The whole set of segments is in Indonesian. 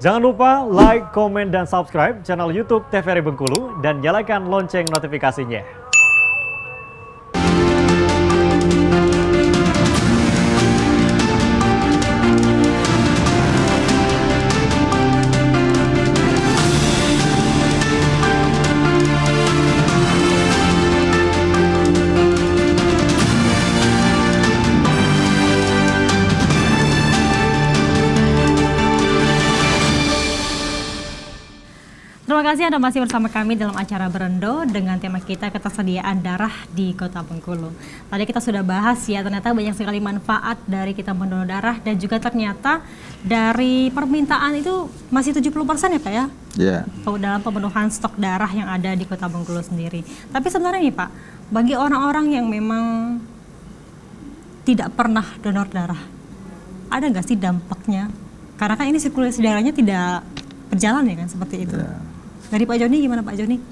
Jangan lupa like, komen, dan subscribe channel YouTube TVRI Bengkulu dan nyalakan lonceng notifikasinya. Terima kasih Anda masih bersama kami dalam acara Berendo dengan tema kita ketersediaan darah di Kota Bengkulu. Tadi kita sudah bahas ya, ternyata banyak sekali manfaat dari kita mendonor darah dan juga ternyata dari permintaan itu masih 70% ya Pak ya? Iya. Dalam pemenuhan stok darah yang ada di Kota Bengkulu sendiri. Tapi sebenarnya nih Pak, bagi orang-orang yang memang tidak pernah donor darah, ada nggak sih dampaknya? Karena kan ini sirkulasi darahnya tidak berjalan ya kan seperti itu. Ya. Dari Pak Joni gimana Pak Joni?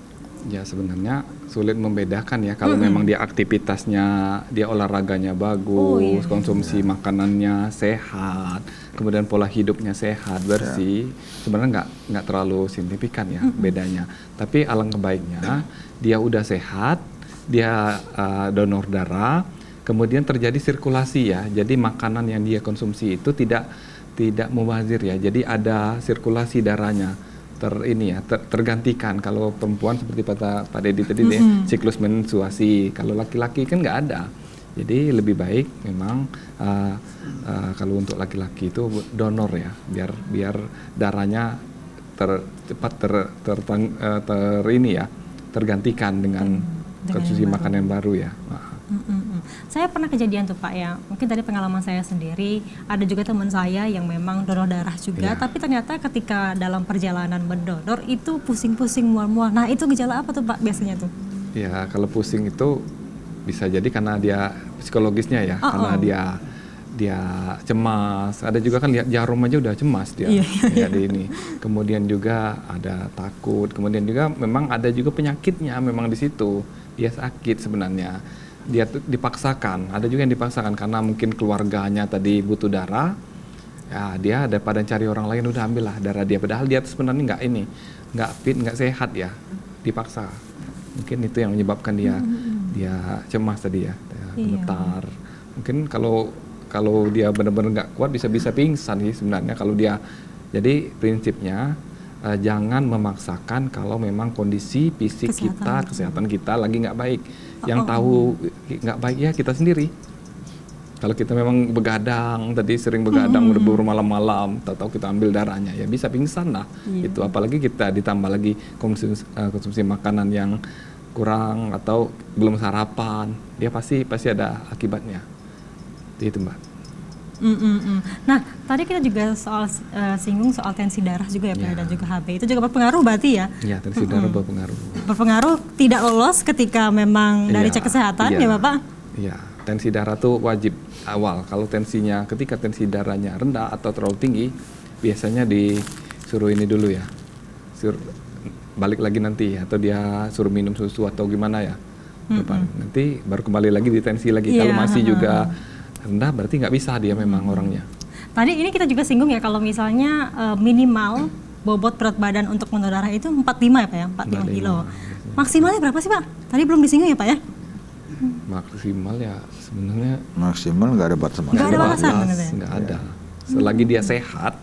Ya sebenarnya sulit membedakan ya kalau memang dia aktivitasnya, dia olahraganya bagus, konsumsi makanannya sehat, kemudian pola hidupnya sehat, bersih, sebenarnya nggak terlalu signifikan ya bedanya. Tapi alangkah baiknya dia udah sehat, dia donor darah, kemudian terjadi sirkulasi ya. Jadi makanan yang dia konsumsi itu tidak mubazir ya. Jadi ada sirkulasi darahnya. Tergantikan. Kalau perempuan seperti Pak Dedi tadi deh, siklus menstruasi. Kalau laki-laki kan nggak ada. Jadi lebih baik memang kalau untuk laki-laki itu donor ya, biar darahnya tergantikan dengan konsumsi makanan yang baru ya. Saya pernah kejadian tuh Pak ya, mungkin dari pengalaman saya sendiri, ada juga teman saya yang memang donor darah juga, tapi ternyata ketika dalam perjalanan mendonor itu pusing-pusing, mual-mual. Nah itu gejala apa tuh Pak biasanya tuh? Ya kalau pusing itu bisa jadi karena dia psikologisnya ya, karena dia cemas. Ada juga kan lihat jarum aja udah cemas dia. Ini. Kemudian juga ada takut. Kemudian juga memang ada juga penyakitnya memang di situ. Dia sakit sebenarnya. Dia dipaksakan. Ada juga yang dipaksakan karena mungkin keluarganya tadi butuh darah. Ya dia daripada cari orang lain udah ambillah darah dia. Padahal dia sebenarnya nggak fit, nggak sehat ya. Dipaksa. Mungkin itu yang menyebabkan dia cemas tadi ya, gemetar. Mungkin kalau dia benar-benar nggak kuat bisa pingsan sih sebenarnya kalau dia. Jadi prinsipnya jangan memaksakan kalau memang kondisi fisik kesehatan kita lagi nggak baik. Yang tahu nggak baik ya kita sendiri. Kalau kita memang begadang, tadi sering begadang berburu malam-malam, tahu kita ambil darahnya ya bisa pingsan lah. Itu apalagi kita ditambah lagi konsumsi makanan yang kurang atau belum sarapan, dia pasti ada akibatnya. Itu Mbak. Nah, tadi kita juga singgung soal tensi darah juga ya Pak, dan juga HB. Itu juga berpengaruh berarti ya? Iya, tensi darah berpengaruh. Berpengaruh tidak lolos ketika memang dari cek kesehatan ya Bapak? Iya, tensi darah tuh wajib awal. Kalau ketika tensi darahnya rendah atau terlalu tinggi, biasanya disuruh ini dulu ya. Balik lagi nanti atau dia suruh minum susu atau gimana ya. Nanti baru kembali lagi di tensi lagi. Kalau masih juga rendah berarti nggak bisa dia memang orangnya. Tadi ini kita juga singgung ya kalau misalnya minimal bobot berat badan untuk mendonor darah itu 45 ya Pak ya, 45 kilo. Maksimalnya berapa sih Pak? Tadi belum disinggung ya Pak ya? Maksimal ya sebenarnya Maksimal nggak ada batasan. Nggak ada batasan sebenarnya. Nggak ada. Selagi dia sehat,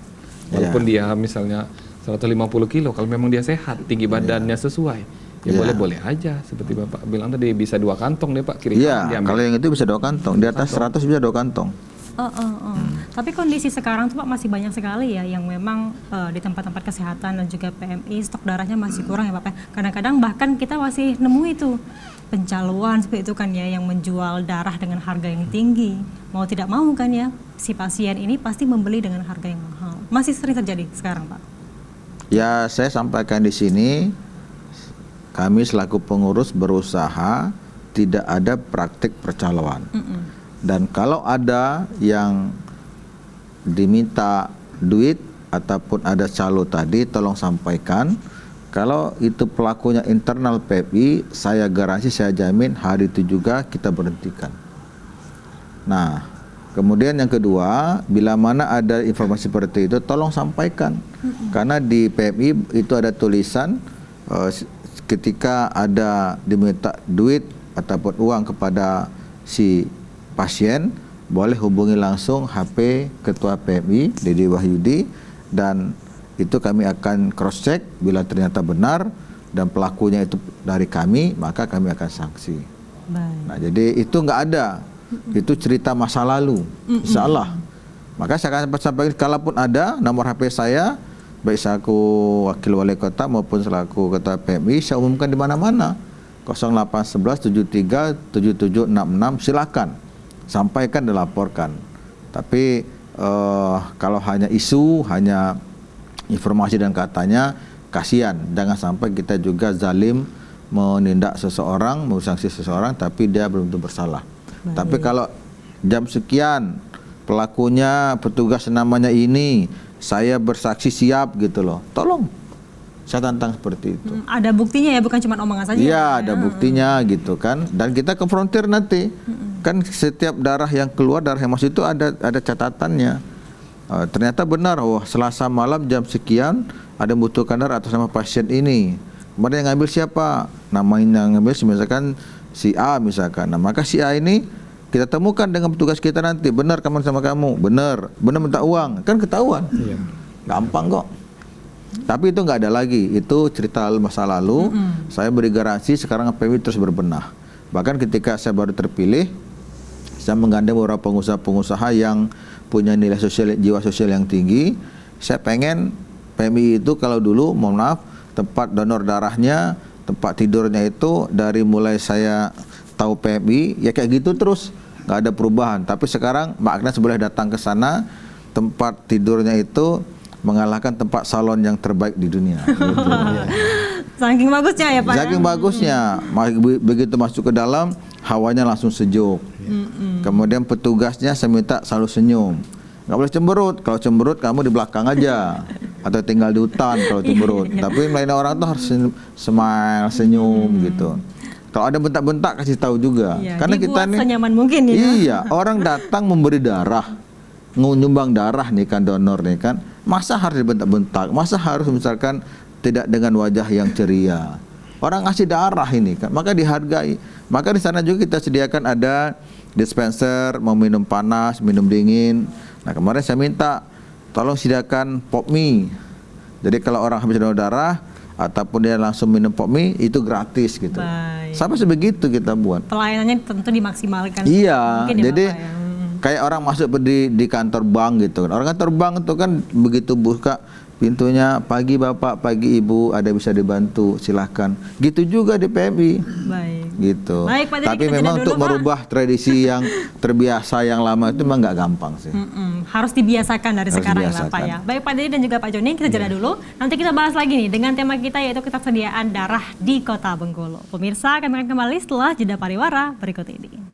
walaupun dia misalnya 150 kilo, kalau memang dia sehat, tinggi badannya sesuai, ya boleh-boleh aja. Seperti Bapak bilang tadi bisa 2 kantong deh Pak kiri kanan. Iya, kalau yang itu bisa 2 kantong, di atas 100 bisa 2 kantong. Tapi kondisi sekarang tuh Pak masih banyak sekali ya yang memang di tempat-tempat kesehatan dan juga PMI stok darahnya masih kurang ya Pak. Kadang-kadang bahkan kita masih nemu itu pencaluan seperti itu kan ya, yang menjual darah dengan harga yang tinggi. Mau tidak mau kan ya, si pasien ini pasti membeli dengan harga yang mahal. Masih sering terjadi sekarang Pak? Ya, saya sampaikan di sini, kami selaku pengurus berusaha tidak ada praktik percaloan. Dan kalau ada yang diminta duit ataupun ada calo tadi, tolong sampaikan. Kalau itu pelakunya internal PMI, saya garansi, saya jamin hari itu juga kita berhentikan. Nah, Kemudian yang kedua, bila mana ada informasi seperti itu, tolong sampaikan. Karena di PMI itu ada tulisan ketika ada diminta duit ataupun uang kepada si pasien, boleh hubungi langsung HP Ketua PMI, Dede Wahyudi, dan itu kami akan cross check. Bila ternyata benar dan pelakunya itu dari kami, maka kami akan sanksi. Baik. Nah, jadi itu nggak ada. Itu cerita masa lalu, insya Allah. Maka saya akan sampaikan, kalaupun ada nomor HP saya, baik selaku wakil wali kota maupun selaku ketua PMI, saya umumkan di mana-mana. 0811 73 7766, silakan sampaikan dan laporkan. Tapi kalau hanya isu, hanya informasi dan katanya, kasihan. Jangan sampai kita juga zalim menindak seseorang, mensanksi seseorang, tapi dia belum tentu bersalah. Baik. Tapi kalau jam sekian pelakunya petugas namanya ini, saya bersaksi siap gitu loh, tolong saya tantang seperti itu. Ada buktinya ya, bukan cuma omongan saja. Iya, ada buktinya gitu kan, dan kita konfrontir nanti. Kan setiap darah yang keluar, darah yang masuk itu ada catatannya. Ternyata benar, Selasa malam jam sekian ada membutuhkan darah atas nama pasien ini. Kemudian yang ngambil siapa? Namanya yang ngambil misalkan si A misalkan. Nah, maka si A ini kita temukan dengan petugas kita nanti. Benar kamu sama kamu, benar minta uang, kan ketahuan. Iya. Gampang kok. Tapi itu nggak ada lagi. Itu cerita masa lalu. Saya beri garansi sekarang PMI terus berbenah. Bahkan ketika saya baru terpilih, saya menggandeng beberapa pengusaha-pengusaha yang punya nilai sosial, jiwa sosial yang tinggi. Saya pengen PMI itu kalau dulu, mohon maaf, tempat donor darahnya, tempat tidurnya itu dari mulai saya tahu PMI ya kayak gitu terus, nggak ada perubahan. Tapi sekarang Mbak Agnes boleh datang ke sana, tempat tidurnya itu mengalahkan tempat salon yang terbaik di dunia. Gitu. Saking bagusnya ya Pak. Saking bagusnya, begitu masuk ke dalam hawanya langsung sejuk. Kemudian petugasnya saya minta selalu senyum. Nggak boleh cemberut. Kalau cemberut kamu di belakang aja, atau tinggal di hutan kalau cemberut. Tapi melayani orang tuh harus smile, senyum gitu. Kalau ada bentak-bentak kasih tahu juga. Ya, karena kita nih senyaman mungkin ya. Iya, orang datang memberi darah, nyumbang darah nih kan, donor nih kan. Masa harus dibentak-bentak? Masa harus misalkan tidak dengan wajah yang ceria? Orang ngasih darah ini kan, maka dihargai. Maka di sana juga kita sediakan ada dispenser, mau minum panas, minum dingin. Nah, kemarin saya minta tolong sediakan pop mie. Jadi kalau orang habis donor darah ataupun dia langsung minum pop mie itu gratis gitu. Baik. Sampai sebegitu kita buat. Pelayanannya tentu dimaksimalkan. Iya, Mungkin ya, jadi Bapak, ya. Kayak orang masuk di kantor bank gitu kan. Orang kantor bank itu kan begitu buka pintunya, pagi Bapak, pagi Ibu, ada bisa dibantu, silahkan. Gitu juga di PMI. Baik. Gitu. Baik, Pak Dede, tapi kita memang jeda untuk dulu, Pak. merubah tradisi yang terbiasa yang lama itu memang nggak gampang sih. Harus dibiasakan dari Harus sekarang ya Pak dibiasakan. ya. Baik Pak Dede dan juga Pak Joni, kita jeda dulu. Nanti kita bahas lagi nih dengan tema kita yaitu ketersediaan darah di Kota Bengkulu. Pemirsa, kami akan kembali setelah jeda pariwara berikut ini.